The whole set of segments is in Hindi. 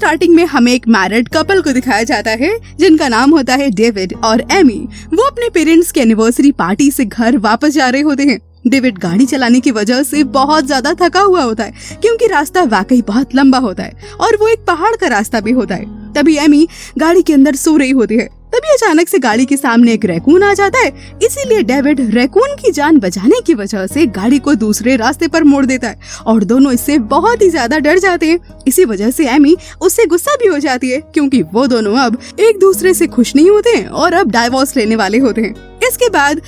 स्टार्टिंग में हमें एक मैरिड कपल को दिखाया जाता है जिनका नाम होता है डेविड और एमी। वो अपने पेरेंट्स की एनिवर्सरी पार्टी से घर वापस जा रहे होते हैं। डेविड गाड़ी चलाने की वजह से बहुत ज्यादा थका हुआ होता है क्योंकि रास्ता वाकई बहुत लंबा होता है और वो एक पहाड़ का रास्ता भी होता है। तभी एमी गाड़ी के अंदर सो रही होती है। तभी अचानक से गाड़ी के सामने एक रैकून आ जाता है, इसीलिए डेविड रैकून की जान बचाने की वजह से गाड़ी को दूसरे रास्ते पर मोड़ देता है और दोनों इससे बहुत ही ज्यादा डर जाते हैं। इसी वजह से एमी उससे गुस्सा भी हो जाती है क्योंकि वो दोनों अब एक दूसरे से खुश नहीं होते हैं और अब डाइवोर्स लेने वाले होते हैं। इसके बाद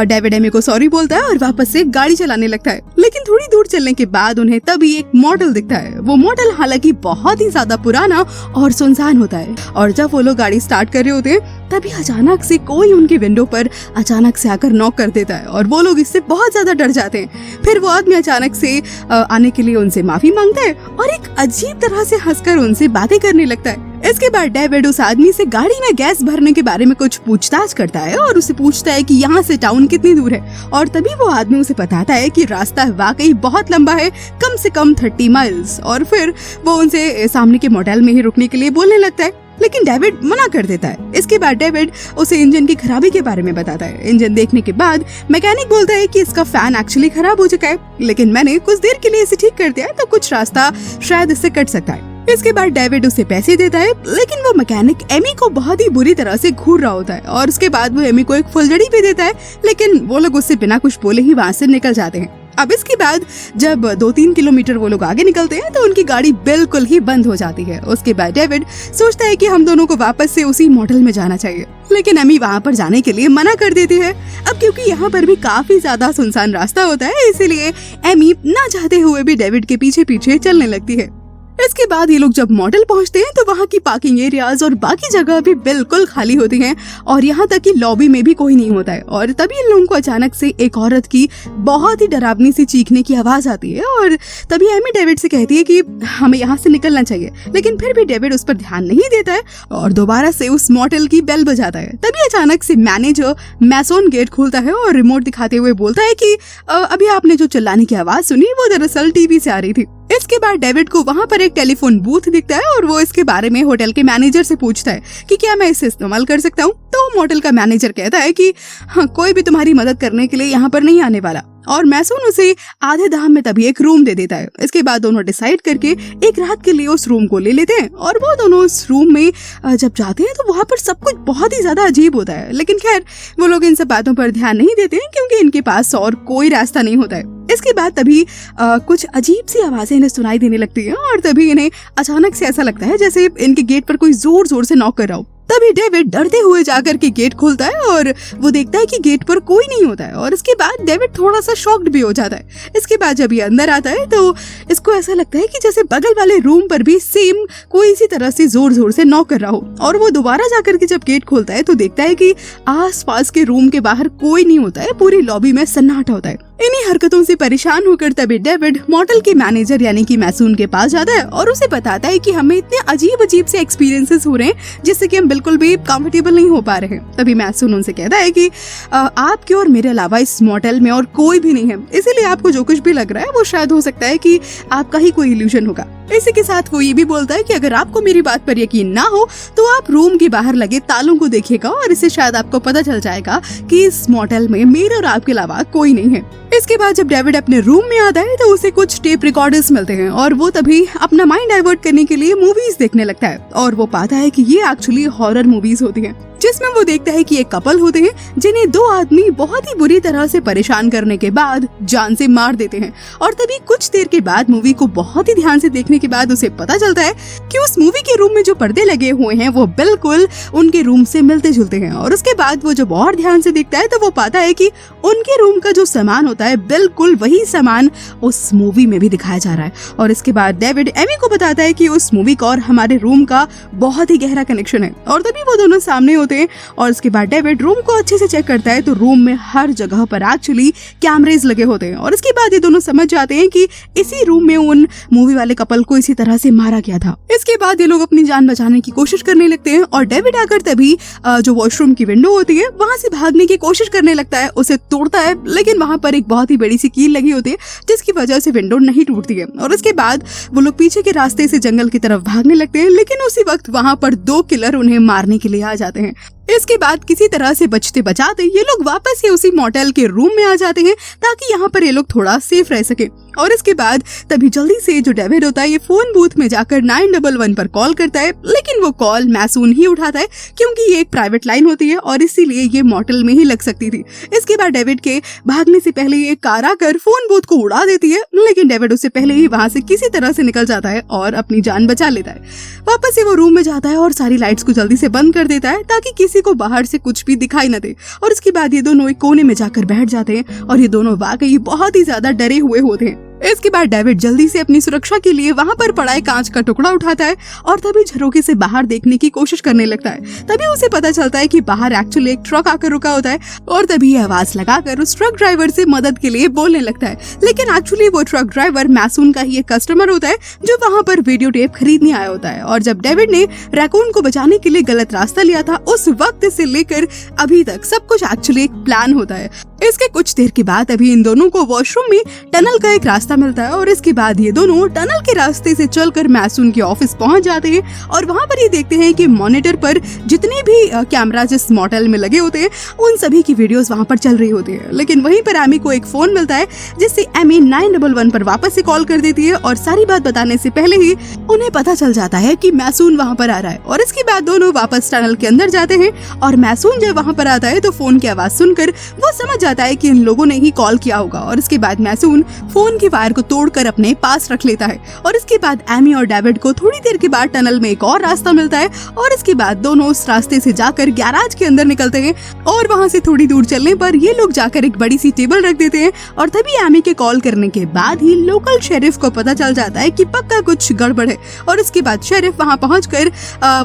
डेविड एमी को सॉरी बोलता है और वापस से गाड़ी चलाने लगता है। लेकिन थोड़ी दूर चलने के बाद उन्हें तभी एक मॉडल दिखता है। वो मॉडल हालांकि बहुत ही ज्यादा पुराना और सुनसान होता है और जब वो लोग गाड़ी स्टार्ट कर रहे होते हैं तभी अचानक से कोई उनके विंडो पर अचानक से आकर नॉक कर देता है और वो लोग इससे बहुत ज्यादा डर जाते हैं। फिर वो आदमी अचानक से आने के लिए उनसे माफी मांगता है और एक अजीब तरह से हंसकर उनसे बातें करने लगता है। इसके बाद डेविड उस आदमी से गाड़ी में गैस भरने के बारे में कुछ पूछताछ करता है और उसे पूछता है कि यहाँ से टाउन कितनी दूर है और तभी वो आदमी उसे बताता है कि रास्ता वाकई बहुत लंबा है, कम से कम 30 माइल्स। और फिर वो उनसे सामने के मोटेल में ही रुकने के लिए बोलने लगता है, लेकिन डेविड मना कर देता है। इसके बाद डेविड उसे इंजन की खराबी के बारे में बताता है। इंजन देखने के बाद मैकेनिक बोलता है कि इसका फैन एक्चुअली खराब हो चुका है, लेकिन मैंने कुछ देर के लिए इसे ठीक कर दिया है तो कुछ रास्ता शायद इससे कट सकता है। इसके बाद डेविड उसे पैसे देता है, लेकिन वो मैकेनिक एमी को बहुत ही बुरी तरह से घूर रहा होता है और उसके बाद वो एमी को एक फुलझड़ी भी देता है, लेकिन वो लोग उससे बिना कुछ बोले ही वहाँ से निकल जाते हैं। अब इसके बाद जब 2-3 किलोमीटर वो लोग आगे निकलते हैं तो उनकी गाड़ी बिल्कुल ही बंद हो जाती है। उसके बाद डेविड सोचता है कि हम दोनों को वापस से उसी मॉडल में जाना चाहिए, लेकिन एमी वहाँ पर जाने के लिए मना कर देती है। अब क्योंकि यहाँ पर भी काफी ज्यादा सुनसान रास्ता होता है, इसीलिए एमी ना चाहते हुए भी डेविड के पीछे पीछे चलने लगती है। इसके बाद ये लोग जब मॉडल पहुंचते हैं तो वहाँ की पार्किंग एरियाज और बाकी जगह भी बिल्कुल खाली होती हैं और यहाँ तक कि लॉबी में भी कोई नहीं होता है। और तभी इन लोगों को अचानक से एक औरत की बहुत ही डरावनी सी चीखने की आवाज आती है और तभी एमी डेविड से कहती है कि हमें यहाँ से निकलना चाहिए, लेकिन फिर भी डेविड उस पर ध्यान नहीं देता है और दोबारा से उस मॉडल की बेल बजाता है। तभी अचानक से मैनेजर मैसोन गेट खोलता है और रिमोट दिखाते हुए बोलता है कि अभी आपने जो चिल्लाने की आवाज सुनी वो दरअसल टीवी से आ रही थी। इसके बाद डेविड को वहाँ पर एक टेलीफोन बूथ दिखता है और वो इसके बारे में होटल के मैनेजर से पूछता है कि क्या मैं इसे इस्तेमाल कर सकता हूँ। तो होटल का मैनेजर कहता है कि हाँ, कोई भी तुम्हारी मदद करने के लिए यहाँ पर नहीं आने वाला और मैसून उसे आधे दाम में तभी एक रूम दे देता है। इसके बाद दोनों डिसाइड करके एक रात के लिए उस रूम को ले लेते हैं और वो दोनों उस रूम में जब जाते हैं तो वहाँ पर सब कुछ बहुत ही ज्यादा अजीब होता है, लेकिन खैर वो लोग इन सब बातों पर ध्यान नहीं देते हैं क्योंकि इनके पास और कोई रास्ता नहीं होता है। इसके बाद तभी कुछ अजीब सी आवाजें इन्हें सुनाई देने लगती हैं और तभी इन्हें अचानक से ऐसा लगता है जैसे इनके गेट पर कोई जोर जोर से नॉक कर रहा हो। तभी डेविड डरते हुए जाकर के गेट खोलता है और वो देखता है कि गेट पर कोई नहीं होता है और इसके बाद डेविड थोड़ा सा शॉक्ड भी हो जाता है। इसके बाद जब ये अंदर आता है तो इसको ऐसा लगता है कि जैसे बगल वाले रूम पर भी सेम कोई इसी तरह से जोर जोर से नॉक कर रहा हो और वो दोबारा जाकर के जब गेट खोलता है तो देखता है कि आसपास के रूम के बाहर कोई नहीं होता है, पूरी लॉबी में सन्नाटा होता है। इन्हीं हरकतों से परेशान होकर तभी डेविड मॉडल के मैनेजर यानी कि मैसून के पास जाता है और उसे बताता है कि हमें इतने अजीब अजीब से एक्सपीरियंसेस हो रहे हैं जिससे कि हम बिल्कुल भी कंफर्टेबल नहीं हो पा रहे हैं। तभी मैसून उनसे कहता है कि आपके और मेरे अलावा इस मॉडल में और कोई भी नहीं है, इसीलिए आपको जो कुछ भी लग रहा है वो शायद हो सकता है कि आपका ही कोई इल्यूजन होगा। इसी के साथ वो ये भी बोलता है कि अगर आपको मेरी बात पर यकीन ना हो तो आप रूम के बाहर लगे तालों को देखिएगा और इससे शायद आपको पता चल जाएगा कि इस मॉडल में मेरे और आपके अलावा कोई नहीं है। इसके बाद जब डेविड अपने रूम में आता है तो उसे कुछ टेप रिकॉर्डर्स मिलते हैं और वो तभी अपना माइंड डाइवर्ट करने के लिए मूवीज देखने लगता है और वो पाता है कि ये एक्चुअली हॉरर मूवीज होती हैं जिसमें वो देखता है कि एक कपल होते हैं जिन्हें दो आदमी बहुत ही बुरी तरह से परेशान करने के बाद जान से मार देते हैं और तभी कुछ देर के बाद मूवी को बहुत ही ध्यान से देखने के बाद उसे पता चलता है कि उस मूवी के रूम में जो पर्दे लगे हुए हैं वो बिल्कुल उनके रूम से मिलते जुलते हैं। और उसके बाद वो जब और ध्यान से देखता है तो वो पाता है कि उनके रूम का जो सामान होता है बिल्कुल वही सामान उस मूवी में भी दिखाया जा रहा है। और इसके बाद डेविड एमी को बताता है कि उस मूवी का और हमारे रूम का बहुत ही गहरा कनेक्शन है और तभी वो दोनों सामने होते हैं। और उसके बाद डेविड रूम को अच्छे से चेक करता है तो रूम में हर जगह पर एक्चुअली कैमरेज लगे होते हैं। और इसके बाद ये दोनों समझ जाते हैं कि इसी रूम में उन मूवी वाले कपल को इसी तरह से मारा गया था। इसके बाद ये लोग अपनी जान बचाने की कोशिश करने लगते हैं और डेविड आकर तभी जो वॉशरूम की विंडो होती है वहां से भागने की कोशिश करने लगता है, उसे तोड़ता है, लेकिन वहां पर एक बहुत ही बड़ी सी कील लगी होती है जिसकी वजह से विंडो नहीं टूटती है। और इसके बाद वो लोग पीछे के रास्ते से जंगल की तरफ भागने लगते हैं, लेकिन उसी वक्त वहां पर 2 किलर उन्हें मारने के लिए आ जाते हैं। इसके बाद किसी तरह से बचते बचाते ये लोग वापस से उसी मोटेल के रूम में आ जाते हैं ताकि यहाँ पर ये लोग थोड़ा सेफ रह सके। और इसके बाद तभी जल्दी से जो डेविड होता है ये फोन बूथ में जाकर 911 पर कॉल करता है, लेकिन वो कॉल मैसून ही उठाता है क्योंकि ये एक प्राइवेट लाइन होती है और इसीलिए ये मोटेल में ही लग सकती थी। इसके बाद डेविड के भागने से पहले ये कार आकर फोन बूथ को उड़ा देती है, लेकिन डेविड उससे पहले ही वहां से किसी तरह से निकल जाता है और अपनी जान बचा लेता है। वापस से वो रूम में जाता है और सारी लाइट्स को जल्दी से बंद कर देता है ताकि किसी को बाहर से कुछ भी दिखाई न दे। और उसके बाद ये दोनों एक कोने में जाकर बैठ जाते हैं और ये दोनों वाकई बहुत ही ज्यादा डरे हुए होते हैं। इसके बाद डेविड जल्दी से अपनी सुरक्षा के लिए वहां पर पड़ा एक कांच का टुकड़ा उठाता है और तभी झरोखे से बाहर देखने की कोशिश करने लगता है। तभी उसे पता चलता है कि बाहर एक्चुअली एक ट्रक आकर रुका होता है और तभी आवाज लगाकर उस ट्रक ड्राइवर से मदद के लिए बोलने लगता है, लेकिन एक्चुअली वो ट्रक ड्राइवर मैसून का ही एक कस्टमर होता है जो वहां पर वीडियो टेप खरीदने आया होता है। और जब डेविड ने रैकून को बचाने के लिए गलत रास्ता लिया था उस वक्त से लेकर अभी तक सब कुछ एक्चुअली एक प्लान होता है। इसके कुछ देर के बाद अभी इन दोनों को वॉशरूम में टनल का एक रास्ता मिलता है और इसके बाद ये दोनों टनल के रास्ते से चलकर मैसून के ऑफिस पहुंच जाते हैं और वहां पर ये देखते हैं कि मॉनिटर पर जितने भी कैमरा जिस मॉडल में लगे होते हैं उन सभी की वीडियोस वहां पर चल रही होती है। लेकिन वहीं पर एमी को एक फोन मिलता है जिससे एमी 911 पर वापस से कॉल कर देती है और सारी बात बताने से पहले ही उन्हें पता चल जाता है कि मैसून वहां पर आ रहा है। और इसके बाद दोनों वापस टनल के अंदर जाते हैं और मैसून जब वहां पर आता है तो फोन की आवाज सुनकर वो समझ जाता है कि इन लोगों ने ही कॉल किया होगा। और इसके बाद मैसून फोन की वायर को तोड़कर अपने पास रख लेता है। और इसके बाद एमी और डेविड को थोड़ी देर के बाद टनल में एक और रास्ता मिलता है और इसके बाद दोनों उस रास्ते से जाकर गैराज के अंदर निकलते हैं और वहां से थोड़ी दूर चलने पर ये लोग जाकर एक बड़ी सी टेबल रख देते हैं। और तभी एमी के कॉल करने के बाद ही लोकल शेरिफ को पता चल जाता है कि पक्का कुछ गड़बड़ है। और इसके बाद शेरिफ वहां पहुंचकर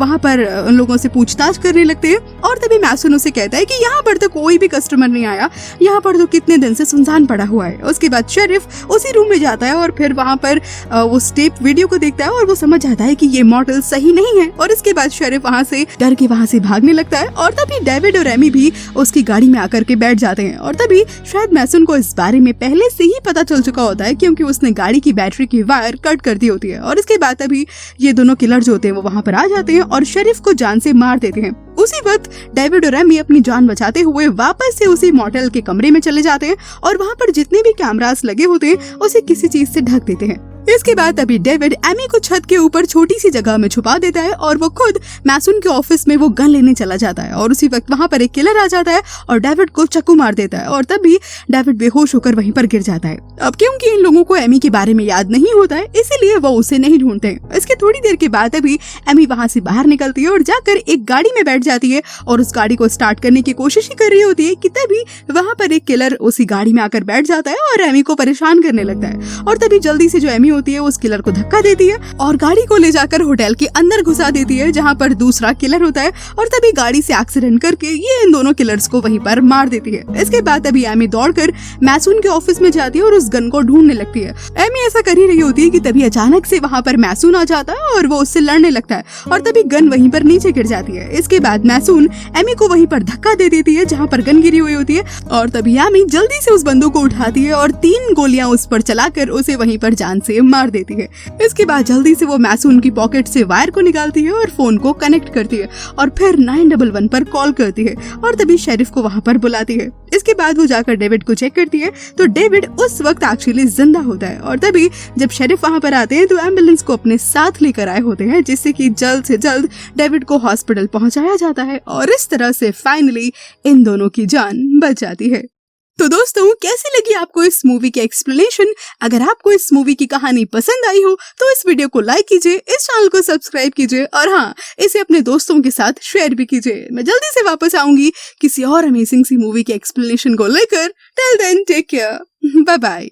वहां पर उन लोगों से पूछताछ करने लगते हैं और तभी मैसून उसे कहता है कि यहाँ पर तो कोई भी कस्टमर नहीं आया, यहाँ पर तो कितने दिन से सुनसान पड़ा हुआ है। उसके बाद शेरिफ उसी रूम में जाता है और फिर वहां पर वो स्टेप वीडियो को देखता है और वो समझ जाता है कि ये मॉडल सही नहीं है। और इसके बाद शेरिफ वहां से डर के वहां से भागने लगता है और तभी डेविड और एमी भी उसकी गाड़ी में आकर के बैठ जाते हैं। और तभी शायद मैसून को इस बारे में पहले से ही पता चल चुका होता है क्योंकि उसने गाड़ी की बैटरी की वायर कट कर दी होती है। और इसके बाद तभी ये दोनों किलर जो होते हैं वो वहां पर आ जाते हैं और शेरिफ को जान से मार देते हैं। उसी वक्त डेविड और एमी अपनी जान बचाते हुए वापस से उसी मॉडल के कमरे में चले जाते हैं और वहां पर जितने भी कैमरास लगे होते हैं उसे किसी चीज से ढक देते हैं। इसके बाद अभी डेविड एमी को छत के ऊपर छोटी सी जगह में छुपा देता है और वो खुद मैसून के ऑफिस में वो गन लेने चला जाता है। और उसी वक्त वहां पर एक किलर आ जाता है और डेविड को चाकू मार देता है और तभी डेविड बेहोश होकर वहीं पर गिर जाता है। अब क्योंकि इन लोगों को एमी के बारे में याद नहीं होता है इसीलिए वो उसे नहीं ढूंढते। इसके थोड़ी देर के बाद अभी एमी वहां से बाहर निकलती है और जाकर एक गाड़ी में बैठ जाती है और उस गाड़ी को स्टार्ट करने की कोशिश ही कर रही होती है कि तभी वहां पर एक किलर उसी गाड़ी में आकर बैठ जाता है और एमी को परेशान करने लगता है। और तभी जल्दी से जो एमी होती है उस किलर को धक्का देती है और गाड़ी को ले जाकर होटल के अंदर घुसा देती है जहां पर दूसरा किलर होता है। और तभी गाड़ी से एक्सीडेंट करके ये इन दोनों किलर्स को वहीं पर मार देती है। इसके बाद अभी एमी दौड़कर मैसून के ऑफिस में जाती है और उस गन को ढूंढने लगती है। एमी ऐसा कर ही रही होती है कि तभी अचानक से वहां पर मैसून आ जाता है और वो उससे लड़ने लगता है और तभी गन वहीं पर नीचे गिर जाती है। इसके बाद मैसून एमी को वहीं पर धक्का दे देती है जहां पर गन गिरी हुई होती है और तभी एमी जल्दी से उस बंदूक को उठाती है और 3 गोलियां उस पर चलाकर उसे वहीं पर जान से मार देती है। इसके बाद जल्दी से वो मैसून की पॉकेट से वायर को निकालती है और फोन को कनेक्ट करती है और फिर 911 पर कॉल करती है और तभी शेरिफ को वहां पर बुलाती है। इसके बाद वो जाकर डेविड को चेक करती है तो डेविड उस वक्त एक्चुअली जिंदा होता है। और तभी जब शेरिफ वहां पर आते हैं तो एम्बुलेंस को अपने साथ लेकर आए होते हैं जिससे कि जल्द से जल्द डेविड को हॉस्पिटल पहुंचाया जाता है और इस तरह से फाइनली इन दोनों की जान बच जाती है। तो दोस्तों कैसी लगी आपको इस मूवी की एक्सप्लेनेशन? अगर आपको इस मूवी की कहानी पसंद आई हो तो इस वीडियो को लाइक कीजिए, इस चैनल को सब्सक्राइब कीजिए और हाँ, इसे अपने दोस्तों के साथ शेयर भी कीजिए। मैं जल्दी से वापस आऊंगी किसी और अमेजिंग सी मूवी की एक्सप्लेनेशन को लेकर। Till then take care, bye bye.